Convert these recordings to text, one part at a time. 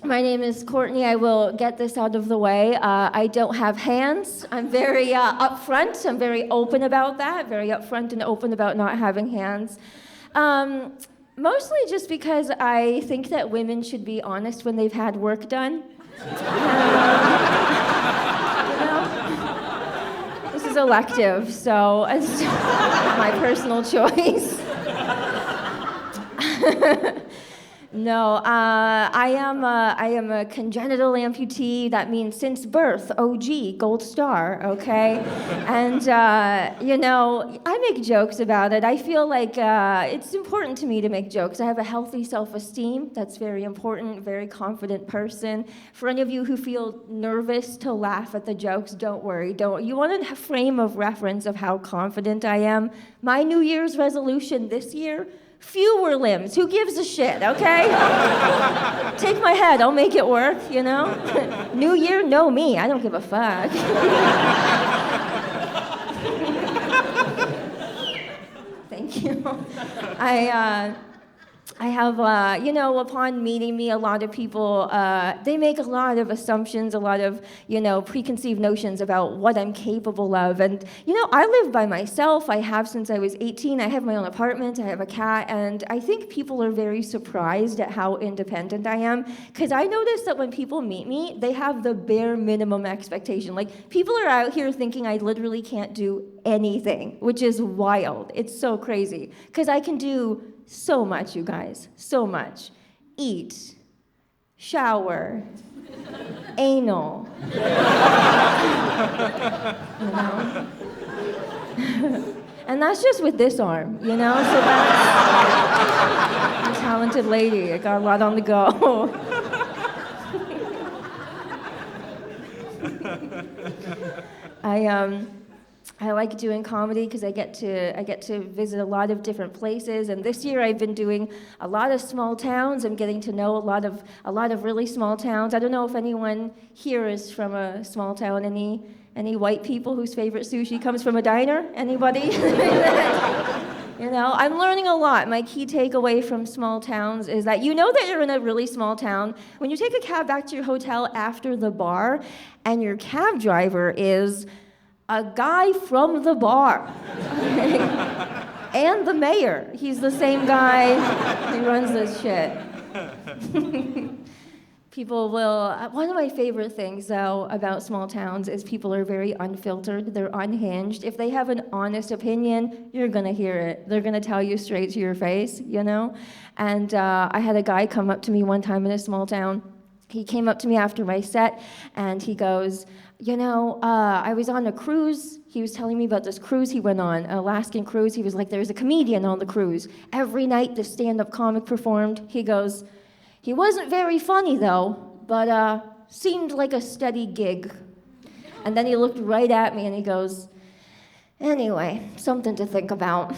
My name is Courtney. I will get this out of the way. I don't have hands. I'm very upfront. I'm very open about that. Very upfront and open about not having hands. Mostly just because I think that women should be honest when they've had work done. This is elective, so it's my personal choice. No, I am a congenital amputee. That means since birth, OG, gold star, okay? And, I make jokes about it. I feel like it's important to me to make jokes. I have a healthy self-esteem. That's very important, very confident person. For any of you who feel nervous to laugh at the jokes, don't worry. You want a frame of reference of how confident I am. My New Year's resolution this year, fewer limbs. Who gives a shit, okay? Take my head, I'll make it work, New year, no me, I don't give a fuck. Thank you. I have, upon meeting me, a lot of people, they make a lot of assumptions, a lot of, preconceived notions about what I'm capable of. And, I live by myself. I have since I was 18. I have my own apartment. I have a cat. And I think people are very surprised at how independent I am. Because I notice that when people meet me, they have the bare minimum expectation. Like, people are out here thinking I literally can't do anything, which is wild. It's so crazy. Because I can do so much, you guys, so much. Eat, shower, anal, And that's just with this arm, so that's a talented lady. I got a lot on the go. I like doing comedy because I get to visit a lot of different places, and this year I've been doing a lot of small towns. I'm getting to know a lot of really small towns. I don't know if anyone here is from a small town. Any white people whose favorite sushi comes from a diner? Anybody? I'm learning a lot. My key takeaway from small towns is that that you're in a really small town when you take a cab back to your hotel after the bar, and your cab driver is a guy from the bar. And the mayor. He's the same guy who runs this shit. People will, one of my favorite things, though, about small towns is people are very unfiltered. They're unhinged. If they have an honest opinion, you're going to hear it. They're going to tell you straight to your face, And I had a guy come up to me one time in a small town. He came up to me after my set, and he goes, I was on a cruise. He was telling me about this cruise he went on, an Alaskan cruise. He was like, there's a comedian on the cruise. Every night, the stand-up comic performed. He goes, he wasn't very funny, though, but seemed like a steady gig. And then he looked right at me, and he goes, anyway, something to think about.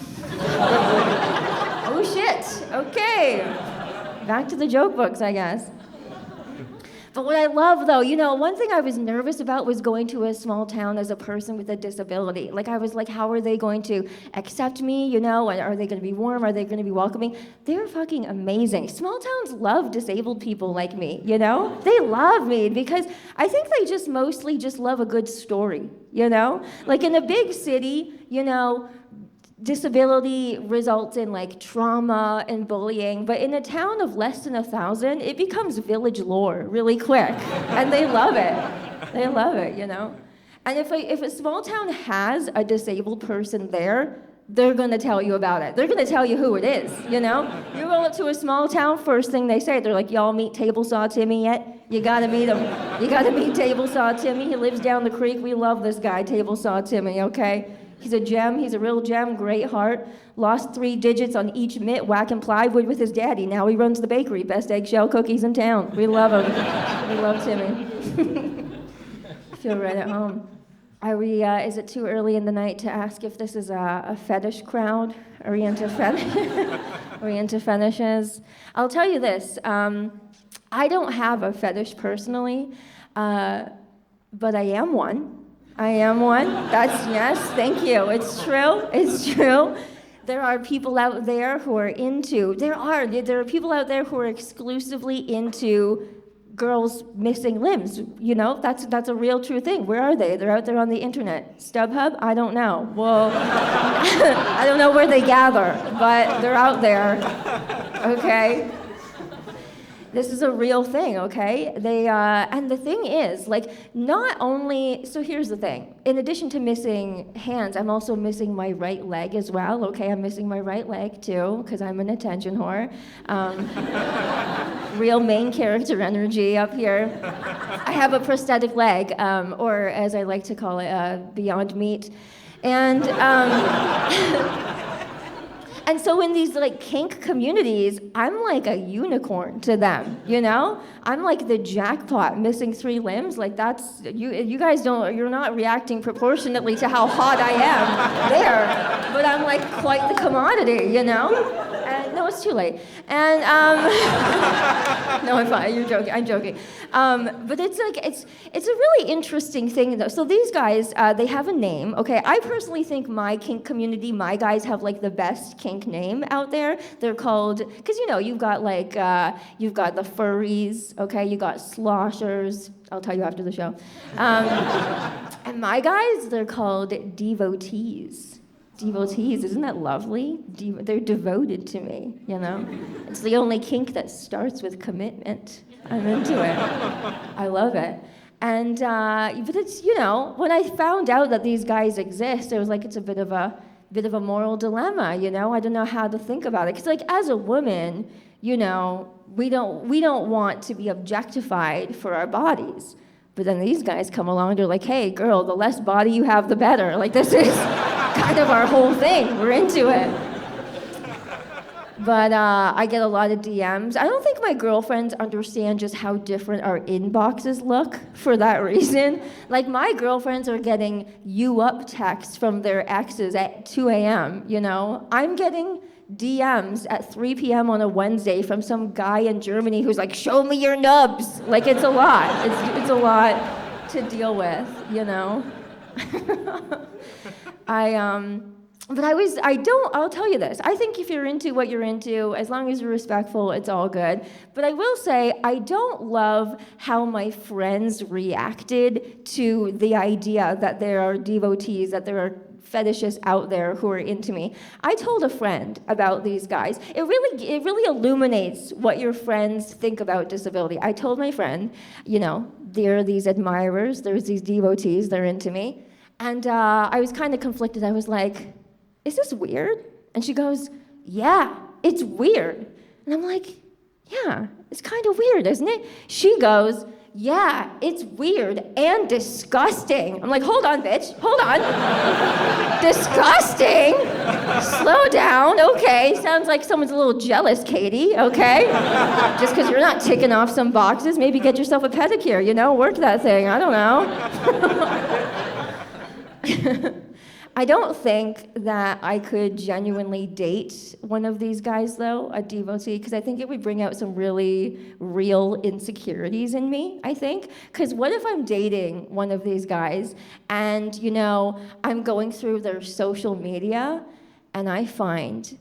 Oh, shit. Okay. Back to the joke books, I guess. But what I love, though, one thing I was nervous about was going to a small town as a person with a disability. Like, I was like, how are they going to accept me, and are they going to be warm? Are they going to be welcoming? They're fucking amazing. Small towns love disabled people like me, They love me because I think they just mostly just love a good story, Like, in a big city, disability results in like trauma and bullying, but in a town of less than 1,000, it becomes village lore really quick, and they love it. They love it, And if a small town has a disabled person there, they're going to tell you about it. They're going to tell you who it is, You roll up to a small town, first thing they say, they're like, y'all meet Table Saw Timmy yet? You got to meet him. You got to meet Table Saw Timmy. He lives down the creek. We love this guy, Table Saw Timmy, okay? He's a gem. He's a real gem. Great heart. Lost 3 digits on each mitt, whacking plywood with his daddy. Now he runs the bakery. Best eggshell cookies in town. We love him. We love Timmy. Feel right at home. Is it too early in the night to ask if this is a fetish crowd? Are we into fetishes? I'll tell you this. I don't have a fetish personally, but I am one. I am one. Yes, thank you. It's true. There are people out there who are into, there are people out there who are exclusively into girls missing limbs. You know, that's a real true thing. Where are they? They're out there on the internet. StubHub? I don't know. Well, I don't know where they gather, but they're out there. Okay. This is a real thing, okay? And the thing is, like, not only, so here's the thing. In addition to missing hands, I'm also missing my right leg as well, okay? I'm missing my right leg too, because I'm an attention whore. Real main character energy up here. I have a prosthetic leg, or as I like to call it, Beyond Meat. And and so in these like kink communities, I'm like a unicorn to them, you know? I'm like the jackpot, missing 3 limbs. Like that's, you guys you're not reacting proportionately to how hot I am there. But I'm like quite the commodity, you know? And no, it's too late. And, no, I'm fine, you're joking, I'm joking. But it's like, it's a really interesting thing though. So these guys, they have a name, okay? I personally think my kink community, my guys have like the best kink name out there. They're called, because you know, you've got like, you've got the furries, okay? You got sloshers, I'll tell you after the show. And my guys, they're called devotees. Devotees, isn't that lovely? They're devoted to me, you know? It's the only kink that starts with commitment. I'm into it. I love it. And, but it's, you know, when I found out that these guys exist, it was like, it's a bit of a moral dilemma, you know? I don't know how to think about it. Because like, as a woman, you know, we don't want to be objectified for our bodies. But then these guys come along, they're like, hey, girl, the less body you have, the better. Like, this is kind of our whole thing. We're into it. But I get a lot of DMs. I don't think my girlfriends understand just how different our inboxes look for that reason. Like, my girlfriends are getting you up texts from their exes at 2 a.m., you know? I'm getting DMs at 3 p.m. on a Wednesday from some guy in Germany who's like, show me your nubs. Like, it's a lot. It's a lot to deal with, you know? I'll tell you this. I think if you're into what you're into, as long as you're respectful, it's all good. But I will say, I don't love how my friends reacted to the idea that there are devotees, that there are fetishists out there who are into me. I told a friend about these guys. It really illuminates what your friends think about disability. I told my friend, you know, there are these admirers, there's these devotees, they're into me. And I was kind of conflicted. I was like, is this weird? And she goes, yeah, it's weird. And I'm like, yeah, it's kind of weird, isn't it? She goes, yeah, it's weird and disgusting. I'm like, hold on, bitch, hold on. Disgusting? Slow down, okay. Sounds like someone's a little jealous, Katie, okay? Just because you're not ticking off some boxes, maybe get yourself a pedicure, you know? Work that thing, I don't know. I don't think that I could genuinely date one of these guys, though, a devotee, because I think it would bring out some really real insecurities in me, I think. Because what if I'm dating one of these guys and, you know, I'm going through their social media and I find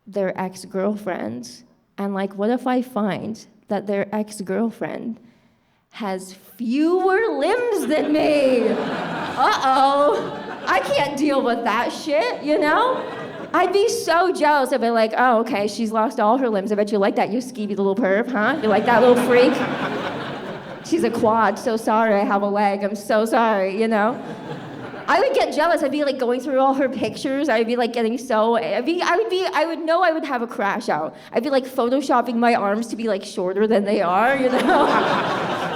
their ex-girlfriend, and like, what if I find that their ex-girlfriend has fewer limbs than me? Uh-oh. I can't deal with that shit, you know? I'd be so jealous. I'd be like, oh, okay, she's lost all her limbs. I bet you like that, you skeevy little perv, huh? You like that little freak? She's a quad, so sorry I have a leg, I'm so sorry, you know? I would get jealous. I'd be like going through all her pictures. I'd be like getting so, I would know I would have a crash out. I'd be like photoshopping my arms to be like shorter than they are, you know?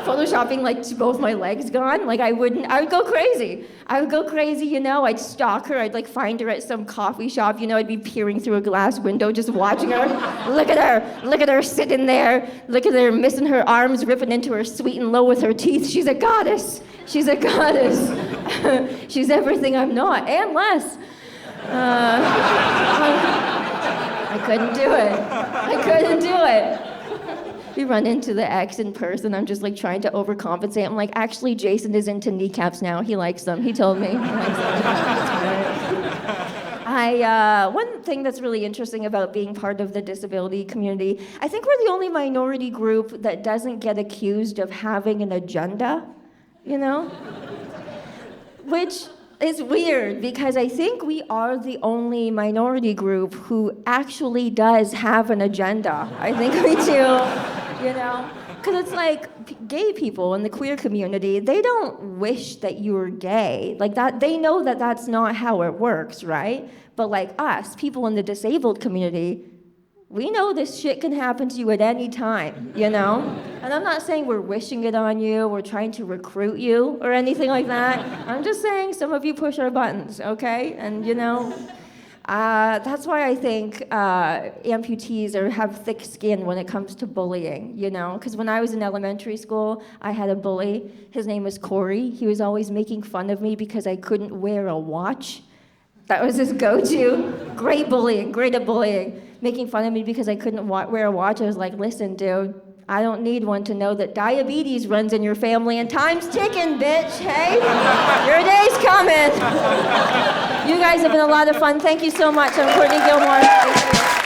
Photoshopping like both my legs gone. Like I would go crazy. I would go crazy, you know? I'd stalk her. I'd like find her at some coffee shop, you know? I'd be peering through a glass window, just watching her. Look at her sitting there. Look at her missing her arms, ripping into her sweet and low with her teeth. She's a goddess. She's a goddess. She's everything I'm not, and less. I couldn't do it. I couldn't do it. We run into the ex in person. I'm just like trying to overcompensate. I'm like, actually, Jason is into kneecaps now. He likes them. He told me. He likes them. One thing that's really interesting about being part of the disability community, I think we're the only minority group that doesn't get accused of having an agenda, you know? Which is weird, because I think we are the only minority group who actually does have an agenda. I think we do, you know? Because it's like gay people in the queer community, they don't wish that you're gay. Like that, they know that that's not how it works, right? But like us, people in the disabled community, we know this shit can happen to you at any time, you know? And I'm not saying we're wishing it on you, we're trying to recruit you or anything like that. I'm just saying some of you push our buttons, okay? And you know, that's why I think amputees have thick skin when it comes to bullying, you know? Because when I was in elementary school, I had a bully. His name was Corey. He was always making fun of me because I couldn't wear a watch. That was his go-to. Great bullying, great at bullying. Making fun of me because I couldn't wear a watch. I was like, listen, dude, I don't need one to know that diabetes runs in your family and time's ticking, bitch, hey? Your day's coming. You guys have been a lot of fun. Thank you so much. I'm Courtney Gilmour.